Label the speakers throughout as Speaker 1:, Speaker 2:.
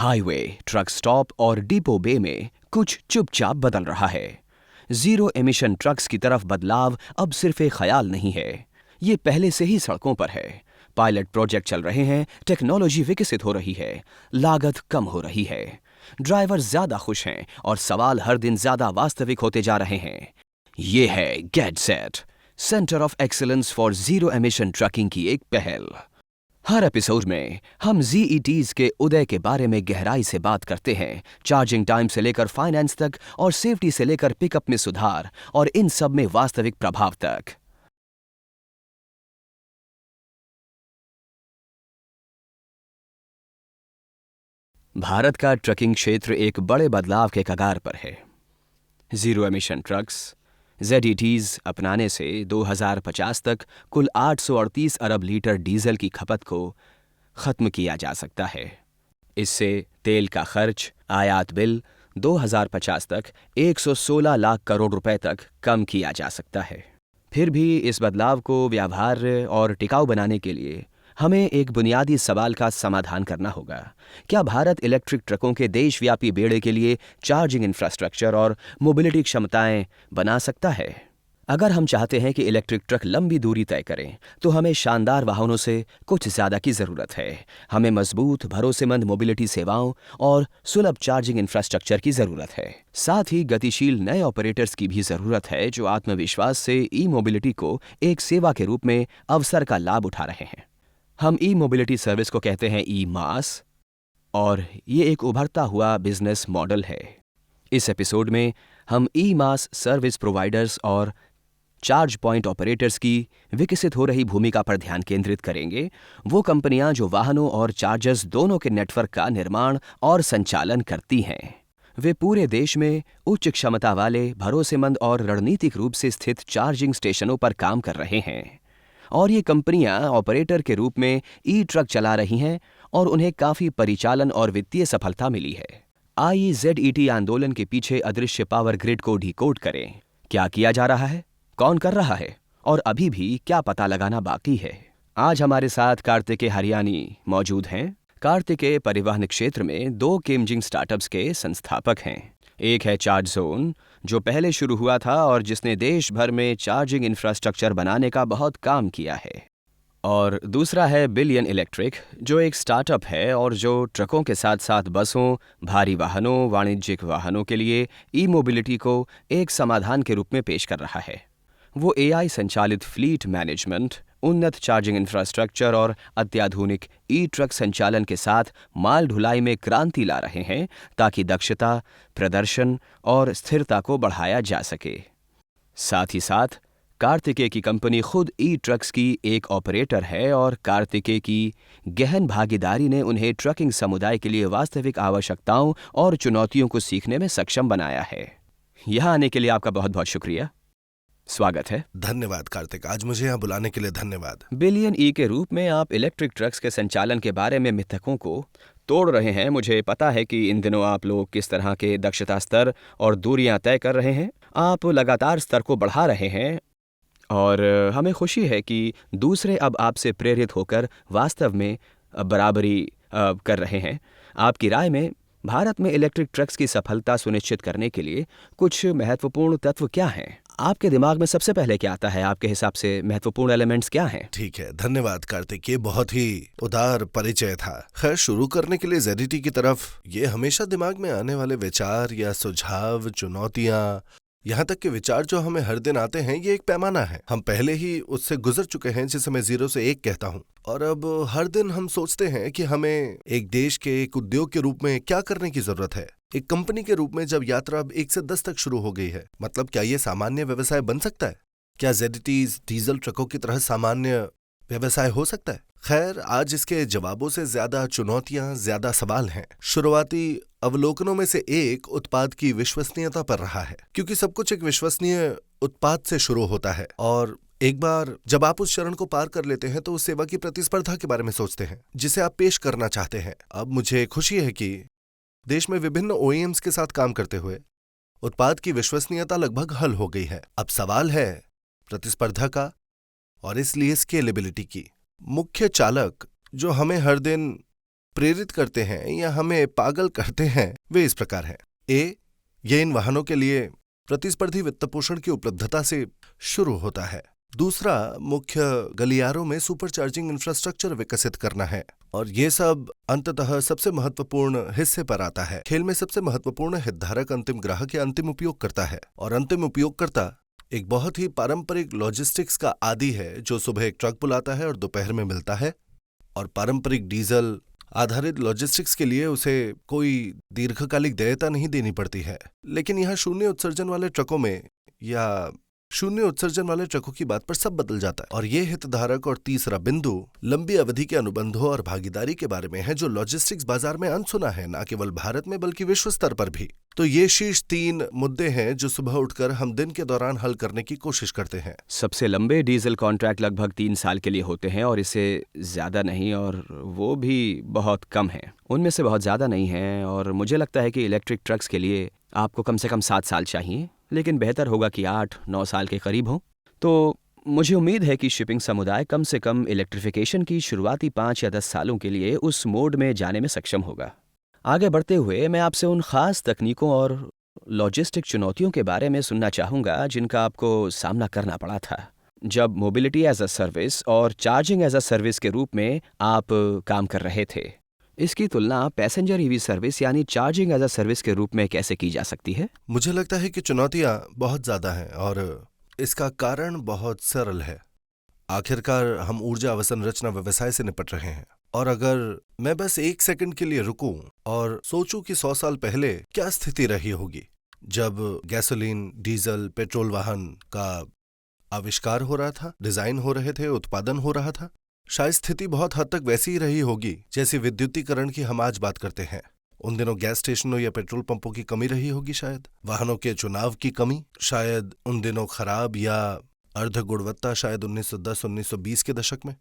Speaker 1: Highway, truck stop और depot बे में कुछ चुपचाप बदल रहा है। जीरो एमिशन ट्रक्स की तरफ बदलाव अब सिर्फ एक ख्याल नहीं है, ये पहले से ही सड़कों पर है। पायलट प्रोजेक्ट चल रहे हैं, टेक्नोलॉजी विकसित हो रही है, लागत कम हो रही है, ड्राइवर ज्यादा खुश हैं और सवाल हर दिन ज्यादा वास्तविक होते जा रहे हैं। ये है get set, centre of excellence for zero emission trucking की एक पहल। हर एपिसोड में हम जीईटीज के उदय के बारे में गहराई से बात करते हैं, चार्जिंग टाइम से लेकर फाइनेंस तक और सेफ्टी से लेकर पिकअप में सुधार और इन सब में वास्तविक प्रभाव तक। भारत का ट्रकिंग क्षेत्र एक बड़े बदलाव के कगार पर है। जीरो एमिशन ट्रक्स ZETs अपनाने से 2050 तक कुल 838 अरब लीटर डीजल की खपत को खत्म किया जा सकता है। इससे तेल का खर्च, आयात बिल 2050 तक 116 लाख करोड़ रुपए तक कम किया जा सकता है। फिर भी इस बदलाव को व्यवहार्य और टिकाऊ बनाने के लिए हमें एक बुनियादी सवाल का समाधान करना होगा। क्या भारत इलेक्ट्रिक ट्रकों के देशव्यापी बेड़े के लिए चार्जिंग इंफ्रास्ट्रक्चर और मोबिलिटी क्षमताएं बना सकता है? अगर हम चाहते हैं कि इलेक्ट्रिक ट्रक लंबी दूरी तय करें, तो हमें शानदार वाहनों से कुछ ज़्यादा की ज़रूरत है। हमें मजबूत, भरोसेमंद मोबिलिटी सेवाओं और सुलभ चार्जिंग इंफ्रास्ट्रक्चर की ज़रूरत है। साथ ही गतिशील नए ऑपरेटर्स की भी ज़रूरत है जो आत्मविश्वास से ई मोबिलिटी को एक सेवा के रूप में अवसर का लाभ उठा रहे हैं। हम ई मोबिलिटी सर्विस को कहते हैं ई मास, और ये एक उभरता हुआ बिजनेस मॉडल है। इस एपिसोड में हम ई मास सर्विस प्रोवाइडर्स और चार्ज पॉइंट ऑपरेटर्स की विकसित हो रही भूमिका पर ध्यान केंद्रित करेंगे। वो कंपनियां जो वाहनों और चार्जर्स दोनों के नेटवर्क का निर्माण और संचालन करती हैं। वे पूरे देश में उच्च क्षमता वाले, भरोसेमंद और रणनीतिक रूप से स्थित चार्जिंग स्टेशनों पर काम कर रहे हैं। और ये कंपनियां ऑपरेटर के रूप में ई ट्रक चला रही हैं और उन्हें काफी परिचालन और वित्तीय सफलता मिली है। आइए ZET आंदोलन के पीछे अदृश्य पावर ग्रिड को डिकोड करें। क्या किया जा रहा है, कौन कर रहा है और अभी भी क्या पता लगाना बाकी है। आज हमारे साथ कार्तिकेय हरियानी मौजूद हैं। कार्तिकेय परिवहन क्षेत्र में 2 केमजिंग स्टार्टअप्स के संस्थापक हैं। एक है चार्ज जोन, जो पहले शुरू हुआ था और जिसने देश भर में चार्जिंग इंफ्रास्ट्रक्चर बनाने का बहुत काम किया है। और दूसरा है बिलियन इलेक्ट्रिक, जो एक स्टार्टअप है और जो ट्रकों के साथ साथ बसों, भारी वाहनों, वाणिज्यिक वाहनों के लिए ई मोबिलिटी को एक समाधान के रूप में पेश कर रहा है। वो AI संचालित फ्लीट मैनेजमेंट, उन्नत चार्जिंग इंफ्रास्ट्रक्चर और अत्याधुनिक ई ट्रक संचालन के साथ माल ढुलाई में क्रांति ला रहे हैं ताकि दक्षता, प्रदर्शन और स्थिरता को बढ़ाया जा सके। साथ ही साथ कार्तिकेय की कंपनी खुद ई ट्रक्स की एक ऑपरेटर है और कार्तिकेय की गहन भागीदारी ने उन्हें ट्रकिंग समुदाय के लिए वास्तविक आवश्यकताओं और चुनौतियों को सीखने में सक्षम बनाया है। यहाँ आने के लिए आपका बहुत बहुत शुक्रिया। स्वागत है।
Speaker 2: धन्यवाद कार्तिक, आज मुझे यहाँ बुलाने के लिए धन्यवाद।
Speaker 1: बिलियन ई के रूप में आप इलेक्ट्रिक ट्रक्स के संचालन के बारे में मिथकों को तोड़ रहे हैं। मुझे पता है कि इन दिनों आप लोग किस तरह के दक्षता स्तर और दूरियां तय कर रहे हैं। आप लगातार स्तर को बढ़ा रहे हैं और हमें खुशी है कि दूसरे अब आपसे प्रेरित होकर वास्तव में बराबरी कर रहे हैं। आपकी राय में भारत में इलेक्ट्रिक ट्रक्स की सफलता सुनिश्चित करने के लिए कुछ महत्वपूर्ण तत्व क्या हैं? आपके दिमाग में सबसे पहले क्या आता है? आपके हिसाब से महत्वपूर्ण एलिमेंट्स क्या हैं?
Speaker 2: ठीक है, धन्यवाद कार्तिक, ये बहुत ही उदार परिचय था। खैर, शुरू करने के लिए ZET की तरफ ये हमेशा दिमाग में आने वाले विचार या सुझाव, चुनौतियां, यहाँ तक के विचार जो हमें हर दिन आते हैं, ये एक पैमाना है। हम पहले ही उससे गुजर चुके हैं, जिसे मैं 0 से 1 कहता हूँ। और अब हर दिन हम सोचते हैं कि हमें एक देश के, एक उद्योग के रूप में क्या करने की जरूरत है। एक कंपनी के रूप में जब यात्रा अब 1 से 10 तक शुरू हो गई है, मतलब क्या ये सामान्य व्यवसाय बन सकता है? क्या ZETs डीजल ट्रकों की तरह सामान्य व्यवसाय हो सकता है? खैर, आज इसके जवाबों से ज्यादा चुनौतियां, ज्यादा सवाल हैं। शुरुआती अवलोकनों में से एक उत्पाद की विश्वसनीयता पर रहा है, क्योंकि सब कुछ एक विश्वसनीय उत्पाद से शुरू होता है। और एक बार जब आप उस चरण को पार कर लेते हैं तो उस सेवा की प्रतिस्पर्धा के बारे में सोचते हैं जिसे आप पेश करना चाहते हैं। अब मुझे खुशी है कि देश में विभिन्न OEMs के साथ काम करते हुए उत्पाद की विश्वसनीयता लगभग हल हो गई है। अब सवाल है प्रतिस्पर्धा का और इसलिए स्केलेबिलिटी की। मुख्य चालक जो हमें हर दिन प्रेरित करते हैं या हमें पागल करते हैं वे इस प्रकार हैं। ए, ये इन वाहनों के लिए प्रतिस्पर्धी वित्तपोषण की उपलब्धता से शुरू होता है। दूसरा, मुख्य गलियारों में सुपरचार्जिंग इंफ्रास्ट्रक्चर विकसित करना है। और ये सब अंततः सबसे महत्वपूर्ण हिस्से पर आता है। खेल में सबसे महत्वपूर्ण हितधारक अंतिम ग्राहक या अंतिम उपयोगकर्ता है। और अंतिम उपयोगकर्ता एक बहुत ही पारंपरिक लॉजिस्टिक्स का आदी है, जो सुबह एक ट्रक बुलाता है और दोपहर में मिलता है। और पारंपरिक डीजल आधारित लॉजिस्टिक्स के लिए उसे कोई दीर्घकालिक देयता नहीं देनी पड़ती है। लेकिन यहाँ शून्य उत्सर्जन वाले ट्रकों की बात पर सब बदल जाता है। और ये हितधारक और तीसरा बिंदु लंबी अवधि के अनुबंधों और भागीदारी के बारे में है, जो लॉजिस्टिक्स बाजार में अनसुना है, न केवल भारत में बल्कि विश्व स्तर पर भी। तो ये शीर्ष 3 मुद्दे हैं जो सुबह उठकर हम दिन के दौरान हल करने की कोशिश करते हैं।
Speaker 1: सबसे लंबे डीजल कॉन्ट्रैक्ट लगभग 3 साल के लिए होते हैं और इससे ज़्यादा नहीं, और वो भी बहुत कम हैं। उनमें से बहुत ज़्यादा नहीं हैं। और मुझे लगता है कि इलेक्ट्रिक ट्रक्स के लिए आपको कम से कम 7 साल चाहिए, लेकिन बेहतर होगा कि 8-9 साल के करीब हो। तो मुझे उम्मीद है कि शिपिंग समुदाय कम से कम इलेक्ट्रिफिकेशन की शुरुआती 5 या 10 सालों के लिए उस मोड में जाने में सक्षम होगा। आगे बढ़ते हुए मैं आपसे उन खास तकनीकों और लॉजिस्टिक चुनौतियों के बारे में सुनना चाहूँगा जिनका आपको सामना करना पड़ा था जब मोबिलिटी एज अ सर्विस और चार्जिंग एज अ सर्विस के रूप में आप काम कर रहे थे। इसकी तुलना पैसेंजर ईवी सर्विस यानी चार्जिंग एज अ सर्विस के रूप में कैसे की जा सकती है?
Speaker 2: मुझे लगता है कि चुनौतियां बहुत ज्यादा हैं और इसका कारण बहुत सरल है। आखिरकार हम ऊर्जा अवसंरचना व्यवसाय से निपट रहे हैं। और अगर मैं बस 1 सेकंड के लिए रुकूं और सोचूं कि 100 साल पहले क्या स्थिति रही होगी जब गैसोलीन, डीजल, पेट्रोल वाहन का आविष्कार हो रहा था, डिजाइन हो रहे थे, उत्पादन हो रहा था, शायद स्थिति बहुत हद तक वैसी ही रही होगी जैसे विद्युतीकरण की हम आज बात करते हैं। उन दिनों गैस स्टेशनों या पेट्रोल पंपों की कमी रही होगी, शायद वाहनों के चुनाव की कमी, शायद उन दिनों खराब या अर्ध गुणवत्ता, शायद 1910-1920 के दशक में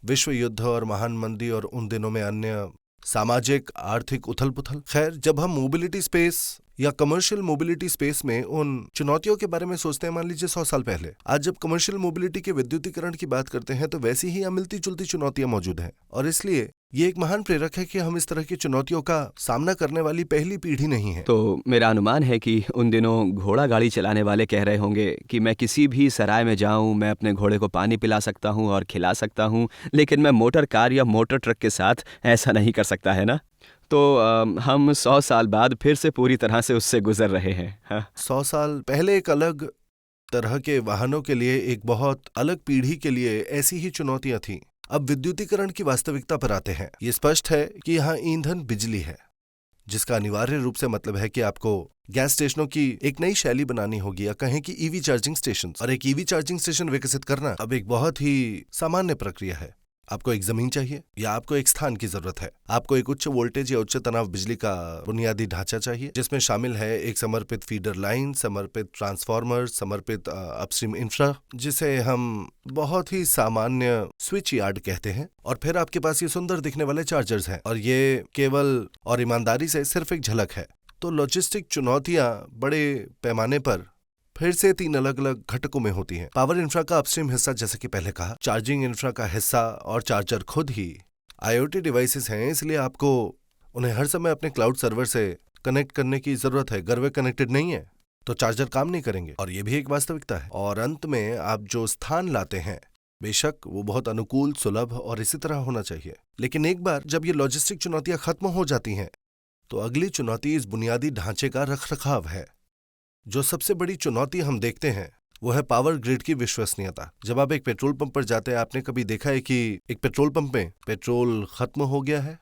Speaker 2: विश्व युद्ध और महान मंदी और उन दिनों में अन्य सामाजिक आर्थिक उथल पुथल। खैर, जब हम मोबिलिटी स्पेस या कमर्शियल मोबिलिटी स्पेस में उन चुनौतियों के बारे में सोचते हैं, मान लीजिए 100 साल पहले, आज जब कमर्शियल मोबिलिटी के विद्युतीकरण की बात करते हैं तो वैसी ही या मिलती जुलती चुनौतियां मौजूद हैं। और इसलिए ये एक महान प्रेरक है कि हम इस तरह की चुनौतियों का सामना करने वाली पहली पीढ़ी नहीं है।
Speaker 1: तो मेरा अनुमान है कि उन दिनों घोड़ा गाड़ी चलाने वाले कह रहे होंगे कि मैं किसी भी सराय में जाऊं, मैं अपने घोड़े को पानी पिला सकता हूं और खिला सकता हूं, लेकिन मैं मोटर कार या मोटर ट्रक के साथ ऐसा नहीं कर सकता, है ना? तो हम 100 साल बाद फिर से पूरी तरह से उससे गुजर रहे हैं। हाँ।
Speaker 2: 100 साल पहले एक अलग तरह के वाहनों के लिए, एक बहुत अलग पीढ़ी के लिए ऐसी ही चुनौतियां थीं। अब विद्युतीकरण की वास्तविकता पर आते हैं। ये स्पष्ट है कि यहाँ ईंधन बिजली है, जिसका अनिवार्य रूप से मतलब है कि आपको गैस स्टेशनों की एक नई शैली बनानी होगी, या कहें कि ईवी चार्जिंग स्टेशन। और एक ईवी चार्जिंग स्टेशन विकसित करना अब एक बहुत ही सामान्य प्रक्रिया है। आपको एक जमीन चाहिए या आपको एक स्थान की जरूरत है। आपको एक उच्च वोल्टेज या उच्च तनाव बिजली का बुनियादी ढांचा चाहिए, जिसमें शामिल है एक समर्पित फीडर लाइन, समर्पित ट्रांसफार्मर, समर्पित अपस्ट्रीम इंफ्रा, जिसे हम बहुत ही सामान्य स्विच यार्ड कहते हैं। और फिर आपके पास ये सुंदर दिखने वाले चार्जर्स हैं, और ये केवल और ईमानदारी से सिर्फ एक झलक है। तो लॉजिस्टिक चुनौतियां बड़े पैमाने पर फिर से 3 अलग अलग घटकों में होती हैं। पावर इंफ्रा का अपस्ट्रीम हिस्सा, जैसे कि पहले कहा, चार्जिंग इंफ्रा का हिस्सा और चार्जर खुद ही IoT डिवाइसेस हैं, इसलिए आपको उन्हें हर समय अपने क्लाउड सर्वर से कनेक्ट करने की जरूरत है। अगर वे कनेक्टेड नहीं है तो चार्जर काम नहीं करेंगे, और ये भी एक वास्तविकता है। और अंत में आप जो स्थान लाते हैं, बेशक वो बहुत अनुकूल, सुलभ और इसी तरह होना चाहिए। लेकिन एक बार जब ये लॉजिस्टिक चुनौतियां खत्म हो जाती हैं तो अगली चुनौती इस बुनियादी ढांचे का रखरखाव है। जो सबसे बड़ी चुनौती हम देखते हैं वो है पावर ग्रिड की विश्वसनीयता। जब आप एक पेट्रोल पंप पर जाते हैं, आपने कभी देखा है कि एक पेट्रोल पंप में पेट्रोल खत्म हो गया है?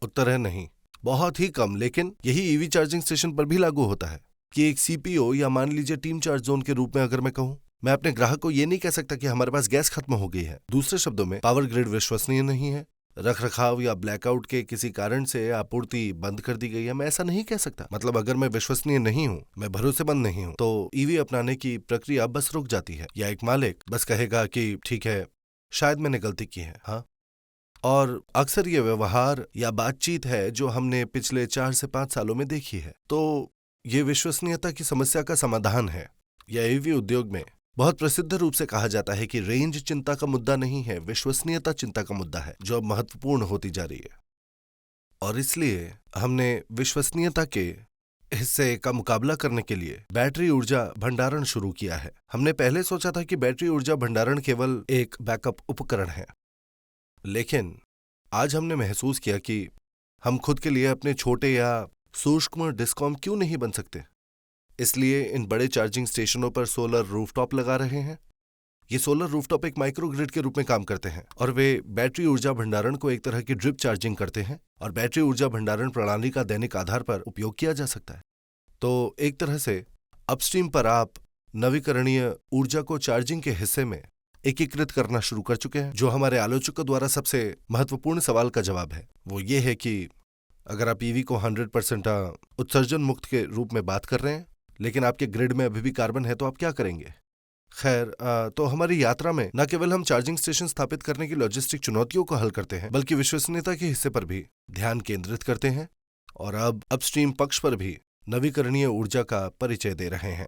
Speaker 2: उत्तर है नहीं, बहुत ही कम। लेकिन यही ईवी चार्जिंग स्टेशन पर भी लागू होता है कि एक CPO या मान लीजिए टीम चार्ज जोन के रूप में अगर मैं कहूं, मैं अपने ग्राहक को ये नहीं कह सकता कि हमारे पास गैस खत्म हो गई है। दूसरे शब्दों में, पावर ग्रिड विश्वसनीय नहीं है। रखरखाव या ब्लैकआउट के किसी कारण से आपूर्ति बंद कर दी गई है, मैं ऐसा नहीं कह सकता। मतलब अगर मैं विश्वसनीय नहीं हूं, मैं भरोसेमंद नहीं हूं, तो ईवी अपनाने की प्रक्रिया बस रुक जाती है, या एक मालिक बस कहेगा कि ठीक है, शायद मैंने गलती की है। हाँ, और अक्सर ये व्यवहार या बातचीत है जो हमने पिछले 4 से 5 सालों में देखी है। तो ये विश्वसनीयता की समस्या का समाधान है। या ईवी उद्योग में बहुत प्रसिद्ध रूप से कहा जाता है कि रेंज चिंता का मुद्दा नहीं है, विश्वसनीयता चिंता का मुद्दा है, जो अब महत्वपूर्ण होती जा रही है। और इसलिए हमने विश्वसनीयता के हिस्से का मुकाबला करने के लिए बैटरी ऊर्जा भंडारण शुरू किया है। हमने पहले सोचा था कि बैटरी ऊर्जा भंडारण केवल एक बैकअप उपकरण है, लेकिन आज हमने महसूस किया कि हम खुद के लिए अपने छोटे या सूक्ष्म डिस्कॉम क्यों नहीं बन सकते। इसलिए इन बड़े चार्जिंग स्टेशनों पर सोलर रूफटॉप लगा रहे हैं। ये सोलर रूफटॉप एक माइक्रोग्रिड के रूप में काम करते हैं और वे बैटरी ऊर्जा भंडारण को एक तरह की ड्रिप चार्जिंग करते हैं और बैटरी ऊर्जा भंडारण प्रणाली का दैनिक आधार पर उपयोग किया जा सकता है। तो एक तरह से अपस्ट्रीम पर आप नवीकरणीय ऊर्जा को चार्जिंग के हिस्से में एकीकृत करना शुरू कर चुके हैं। जो हमारे आलोचकों द्वारा सबसे महत्वपूर्ण सवाल का जवाब है वो ये है कि अगर आप ईवी को 100% उत्सर्जन मुक्त के रूप में बात कर रहे हैं, लेकिन आपके ग्रिड में अभी भी कार्बन है, तो आप क्या करेंगे? खैर, तो हमारी यात्रा में न केवल हम चार्जिंग स्टेशन स्थापित करने की लॉजिस्टिक चुनौतियों को हल करते हैं, बल्कि विश्वसनीयता के हिस्से पर भी ध्यान केंद्रित करते हैं और अब अपस्ट्रीम पक्ष पर भी नवीकरणीय ऊर्जा का परिचय दे रहे हैं।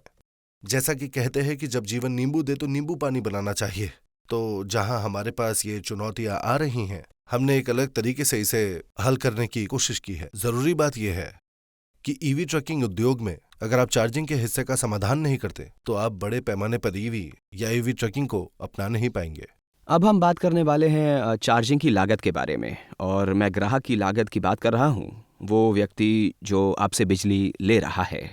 Speaker 2: जैसा कि कहते हैं कि जब जीवन नींबू दे तो नींबू पानी बनाना चाहिए, तो जहां हमारे पास ये चुनौतियां आ रही हैं, हमने एक अलग तरीके से इसे हल करने की कोशिश की है। जरूरी बात यह है कि ईवी ट्रकिंग उद्योग में अगर आप चार्जिंग के हिस्से का समाधान नहीं करते तो आप बड़े पैमाने पर ईवी या ईवी ट्रकिंग को अपना नहीं पाएंगे।
Speaker 1: अब हम बात करने वाले हैं चार्जिंग की लागत के बारे में, और मैं ग्राहक की लागत की बात कर रहा हूँ, वो व्यक्ति जो आपसे बिजली ले रहा है।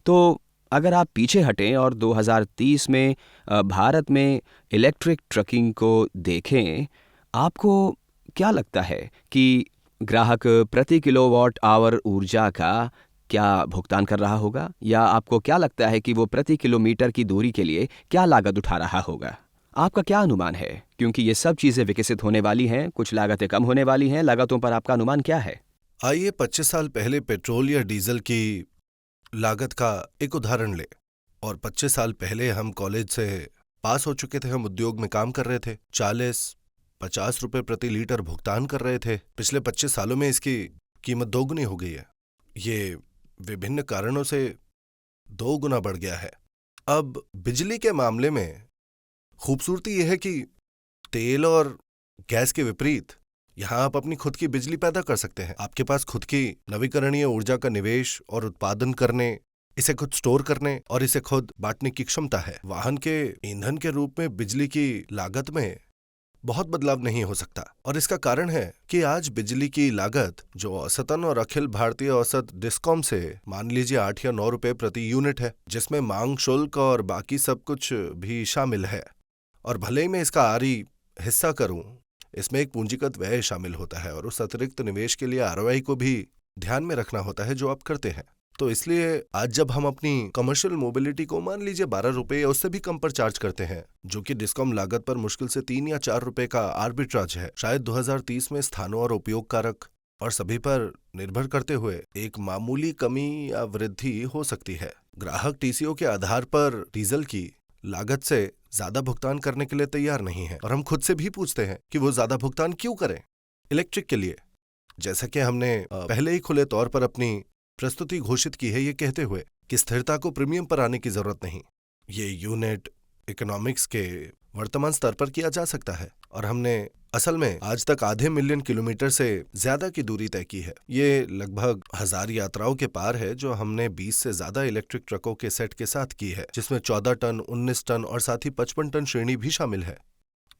Speaker 1: तो अगर आप पीछे हटें और 2030 में भारत में इलेक्ट्रिक ट्रकिंग को देखें, आपको क्या लगता है कि ग्राहक प्रति किलोवाट आवर ऊर्जा का क्या भुगतान कर रहा होगा, या आपको क्या लगता है कि वो प्रति किलोमीटर की दूरी के लिए क्या लागत उठा रहा होगा? आपका क्या अनुमान है? क्योंकि ये सब चीज़ें विकसित होने वाली हैं, कुछ लागतें कम होने वाली हैं, लागतों पर आपका अनुमान क्या है?
Speaker 2: आइए 25 साल पहले पेट्रोल या डीजल की लागत का एक उदाहरण ले। और 25 साल पहले हम कॉलेज से पास हो चुके थे, हम उद्योग में काम कर रहे थे, 40-50 रुपए प्रति लीटर भुगतान कर रहे थे। पिछले 25 सालों में इसकी कीमत 2 गुनी हो गई है। ये विभिन्न कारणों से 2 गुना बढ़ गया है। अब बिजली के मामले में खूबसूरती यह है कि तेल और गैस के विपरीत यहां आप अपनी खुद की बिजली पैदा कर सकते हैं। आपके पास खुद की नवीकरणीय ऊर्जा का निवेश और उत्पादन करने, इसे खुद स्टोर करने और इसे खुद बांटने की क्षमता है। वाहन के ईंधन के रूप में बिजली की लागत में बहुत बदलाव नहीं हो सकता, और इसका कारण है कि आज बिजली की लागत जो औसतन और अखिल भारतीय औसत डिस्कॉम से मान लीजिए 8 या 9 रुपए प्रति यूनिट है, जिसमें मांग शुल्क और बाकी सब कुछ भी शामिल है। और भले ही मैं इसका आरी हिस्सा करूं, इसमें एक पूंजीगत व्यय शामिल होता है और उस अतिरिक्त निवेश के लिए ROI को भी ध्यान में रखना होता है जो आप करते हैं। तो इसलिए आज जब हम अपनी कमर्शियल मोबिलिटी को मान लीजिए 12 रुपए या उससे भी कम पर चार्ज करते हैं, जो कि डिस्कॉम लागत पर मुश्किल से 3 या 4 रुपए का आर्बिट्राज है, शायद 2030 में स्थानों और उपयोग कारक और सभी पर निर्भर करते हुए एक मामूली कमी या वृद्धि हो सकती है। ग्राहक TCO के आधार पर डीजल की लागत से ज्यादा भुगतान करने के लिए तैयार नहीं है, और हम खुद से भी पूछते हैं कि वो ज्यादा भुगतान क्यों करें इलेक्ट्रिक के लिए। जैसा कि हमने पहले ही खुले तौर पर अपनी प्रस्तुति घोषित की है, ये कहते हुए कि स्थिरता को प्रीमियम पर आने की जरूरत नहीं, ये यूनिट इकोनॉमिक्स के वर्तमान स्तर पर किया जा सकता है। और हमने असल में आज तक आधे मिलियन किलोमीटर से ज्यादा की दूरी तय की है। ये लगभग 1000 यात्राओं के पार है जो हमने 20 से ज्यादा इलेक्ट्रिक ट्रकों के सेट के साथ की है, जिसमें 14 टन, 19 टन और साथ ही 55 टन श्रेणी भी शामिल है।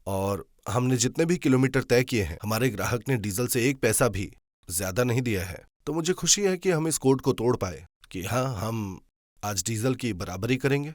Speaker 2: और हमने जितने भी किलोमीटर तय किए हैं, हमारे ग्राहक ने डीजल से 1 पैसा भी ज्यादा नहीं दिया है। तो मुझे खुशी है कि हम इस कोड को तोड़ पाए कि हाँ, हम आज डीजल की बराबरी करेंगे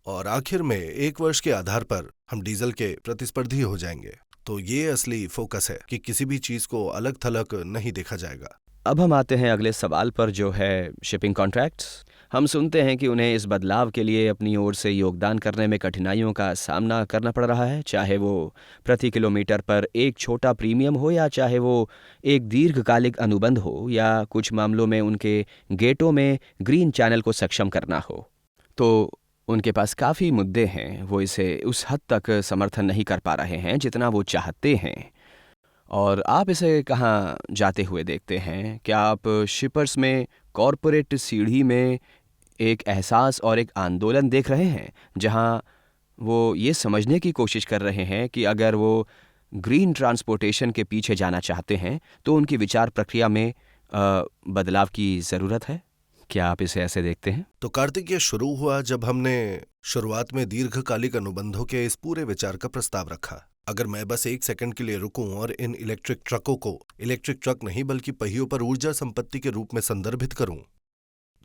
Speaker 2: और आखिर में 1 वर्ष के आधार पर हम डीजल के प्रतिस्पर्धी हो जाएंगे। तो ये असली फोकस है कि किसी भी चीज को अलग थलग नहीं देखा जाएगा।
Speaker 1: अब हम आते हैं अगले सवाल पर, जो है शिपिंग कॉन्ट्रैक्ट्स। हम सुनते हैं कि उन्हें इस बदलाव के लिए अपनी ओर से योगदान करने में कठिनाइयों का सामना करना पड़ रहा है, चाहे वो प्रति किलोमीटर पर एक छोटा प्रीमियम हो या चाहे वो एक दीर्घकालिक अनुबंध हो या कुछ मामलों में उनके गेटों में ग्रीन चैनल को सक्षम करना हो। तो उनके पास काफ़ी मुद्दे हैं, वो इसे उस हद तक समर्थन नहीं कर पा रहे हैं जितना वो चाहते हैं। और आप इसे कहाँ जाते हुए देखते हैं? क्या आप शिपर्स में कॉरपोरेट सीढ़ी में एक एहसास और एक आंदोलन देख रहे हैं, जहाँ वो ये समझने की कोशिश कर रहे हैं कि अगर वो ग्रीन ट्रांसपोर्टेशन के पीछे जाना चाहते हैं तो उनकी विचार प्रक्रिया में बदलाव की ज़रूरत है। क्या आप इसे ऐसे देखते हैं?
Speaker 2: तो कार्तिक, ये शुरू हुआ जब हमने शुरुआत में दीर्घकालिक अनुबंधों के इस पूरे विचार का प्रस्ताव रखा। अगर मैं बस एक सेकंड के लिए रुकूं और इन इलेक्ट्रिक ट्रकों को इलेक्ट्रिक ट्रक नहीं बल्कि पहियों पर ऊर्जा संपत्ति के रूप में संदर्भित करूं,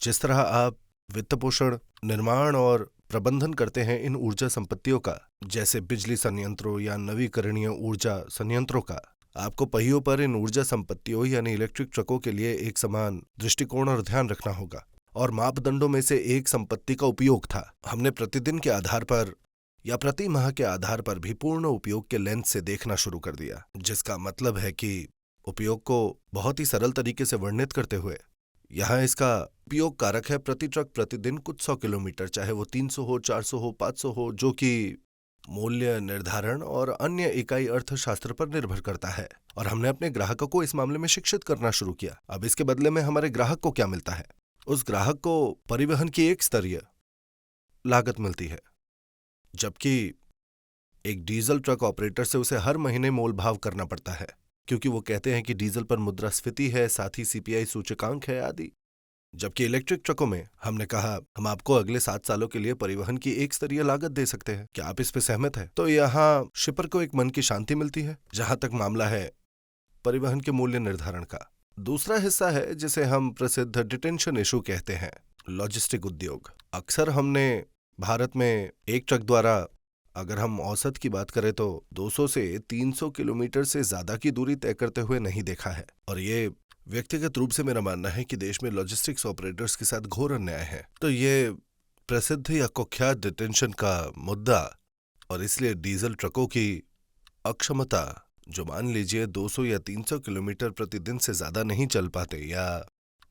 Speaker 2: जिस तरह आप वित्त पोषण, निर्माण और प्रबंधन करते हैं इन ऊर्जा संपत्तियों का, जैसे बिजली संयंत्रों या नवीकरणीय ऊर्जा संयंत्रों का, आपको पहियों पर इन ऊर्जा संपत्तियों यानी इलेक्ट्रिक ट्रकों के लिए एक समान दृष्टिकोण और ध्यान रखना होगा। और मापदंडों में से एक संपत्ति का उपयोग था। हमने प्रतिदिन के आधार पर या प्रति माह के आधार पर भी पूर्ण उपयोग के लेंस से देखना शुरू कर दिया, जिसका मतलब है कि उपयोग को बहुत ही सरल तरीके से वर्णित करते हुए यहाँ इसका उपयोग कारक है प्रति ट्रक प्रतिदिन कुछ 100 किलोमीटर, चाहे वो 300 हो, 400 हो, 500 हो, जो कि मूल्य निर्धारण और अन्य इकाई अर्थशास्त्र पर निर्भर करता है। और हमने अपने ग्राहकों को इस मामले में शिक्षित करना शुरू किया। अब इसके बदले में हमारे ग्राहक को क्या मिलता है? उस ग्राहक को परिवहन की एक स्तरीय लागत मिलती है, जबकि एक डीजल ट्रक ऑपरेटर से उसे हर महीने मोल भाव करना पड़ता है, क्योंकि वो कहते हैं कि डीजल पर मुद्रास्फीति है, साथ ही सीपीआई सूचकांक है आदि। जबकि इलेक्ट्रिक ट्रकों में हमने कहा हम आपको अगले 7 सालों के लिए परिवहन की एक स्तरीय लागत दे सकते हैं। क्या आप इस पे सहमत हैं? तो यहाँ शिपर को एक मन की शांति मिलती है जहां तक मामला है परिवहन के मूल्य निर्धारण का। दूसरा हिस्सा है जिसे हम प्रसिद्ध डिटेंशन इशू कहते हैं, लॉजिस्टिक उद्योग। अक्सर हमने भारत में एक ट्रक द्वारा, अगर हम औसत की बात करें तो 200 से 300 किलोमीटर से ज्यादा की दूरी तय करते हुए नहीं देखा है। और ये व्यक्तिगत रूप से मेरा मानना है कि देश में लॉजिस्टिक्स ऑपरेटर्स के साथ घोर अन्याय है। तो ये प्रसिद्ध या कुख्यात डिटेंशन का मुद्दा, और इसलिए डीजल ट्रकों की अक्षमता, जो मान लीजिए 200 या 300 किलोमीटर प्रतिदिन से ज्यादा नहीं चल पाते, या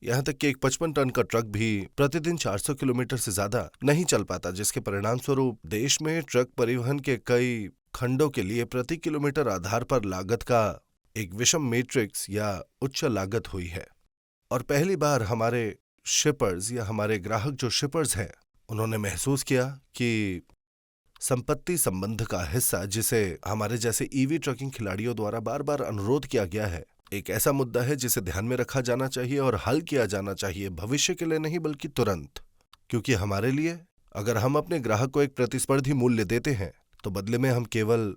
Speaker 2: यहाँ तक कि एक 55 टन का ट्रक भी प्रतिदिन 400 किलोमीटर से ज्यादा नहीं चल पाता, जिसके परिणाम स्वरूप देश में ट्रक परिवहन के कई खंडों के लिए प्रति किलोमीटर आधार पर लागत का एक विषम मैट्रिक्स या उच्च लागत हुई है। और पहली बार हमारे शिपर्स या हमारे ग्राहक जो शिपर्स हैं, उन्होंने महसूस किया कि संपत्ति संबंध का हिस्सा, जिसे हमारे जैसे ईवी ट्रकिंग खिलाड़ियों द्वारा बार बार अनुरोध किया गया है, एक ऐसा मुद्दा है जिसे ध्यान में रखा जाना चाहिए और हल किया जाना चाहिए, भविष्य के लिए नहीं बल्कि तुरंत। क्योंकि हमारे लिए, अगर हम अपने ग्राहक को एक प्रतिस्पर्धी मूल्य देते हैं तो बदले में हम केवल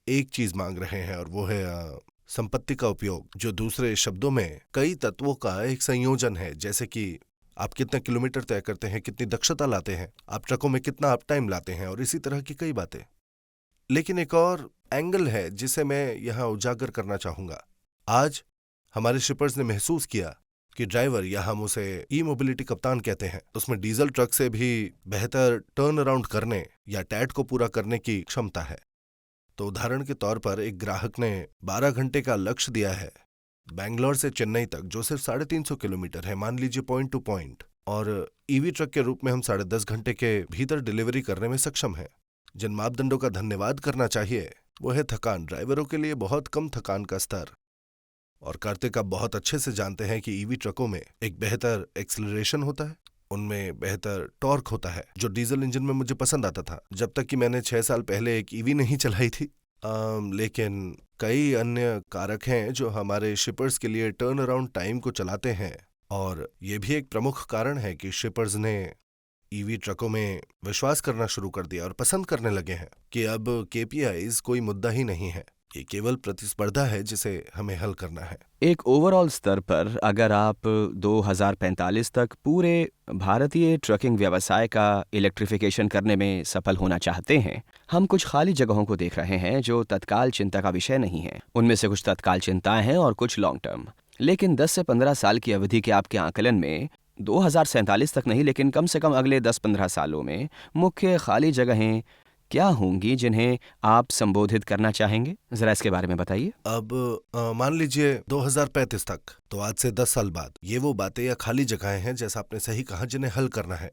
Speaker 2: एक चीज मांग रहे हैं, और वो है संपत्ति का उपयोग, जो दूसरे शब्दों में कई तत्वों का एक संयोजन है, जैसे कि आप कितना किलोमीटर तय करते हैं, कितनी दक्षता लाते हैं, आप ट्रकों में कितना अप टाइम लाते हैं, और इसी तरह की कई बातें। लेकिन एक और एंगल है जिसे मैं यहाँ उजागर करना चाहूंगा। आज हमारे शिपर्स ने महसूस किया कि ड्राइवर, या हम उसे ई मोबिलिटी कप्तान कहते हैं, उसमें डीजल ट्रक से भी बेहतर टर्न अराउंड करने या टैट को पूरा करने की क्षमता है। तो उदाहरण के तौर पर एक ग्राहक ने 12 घंटे का लक्ष्य दिया है बैंगलोर से चेन्नई तक, जो सिर्फ 350 किलोमीटर है, मान लीजिए पॉइंट टू पॉइंट, और ईवी ट्रक के रूप में हम 10.5 घंटे के भीतर डिलीवरी करने में सक्षम हैं। जिन मापदंडों का धन्यवाद करना चाहिए वो है थकान, ड्राइवरों के लिए बहुत कम थकान का स्तर। और कार्तिक, आप बहुत अच्छे से जानते हैं कि ईवी ट्रकों में एक बेहतर एक्सेलरेशन होता है, उनमें बेहतर टॉर्क होता है, जो डीजल इंजन में मुझे पसंद आता था जब तक कि मैंने 6 साल पहले एक ईवी नहीं चलाई थी। लेकिन कई अन्य कारक हैं जो हमारे शिपर्स के लिए टर्न अराउंड टाइम को चलाते हैं, और ये भी एक प्रमुख कारण है कि शिपर्स ने ईवी ट्रकों में विश्वास करना शुरू कर दिया और पसंद करने लगे हैं कि अब केपीआईज कोई मुद्दा ही नहीं है, ये केवल प्रतिस्पर्धा है जिसे हमें हल करना है।
Speaker 1: एक ओवरऑल स्तर पर अगर आप 2045 तक पूरे भारतीय ट्रकिंग व्यवसाय का इलेक्ट्रिफिकेशन करने में सफल होना चाहते हैं, हम कुछ खाली जगहों को देख रहे हैं जो तत्काल चिंता का विषय नहीं है। उनमें से कुछ तत्काल चिंताएं हैं और कुछ लॉन्ग टर्म। लेकिन 10 से 15 साल की अवधि के आपके आकलन में 2047 तक नहीं, लेकिन कम से कम अगले 10-15 सालों में मुख्य खाली जगहें क्या होंगी जिन्हें आप संबोधित करना चाहेंगे? जरा इसके बारे में बताइए।
Speaker 2: अब मान लीजिए 2035 तक, तो आज से 10 साल बाद, ये वो बातें या खाली जगहें हैं, जैसा आपने सही कहा, जिन्हें हल करना है।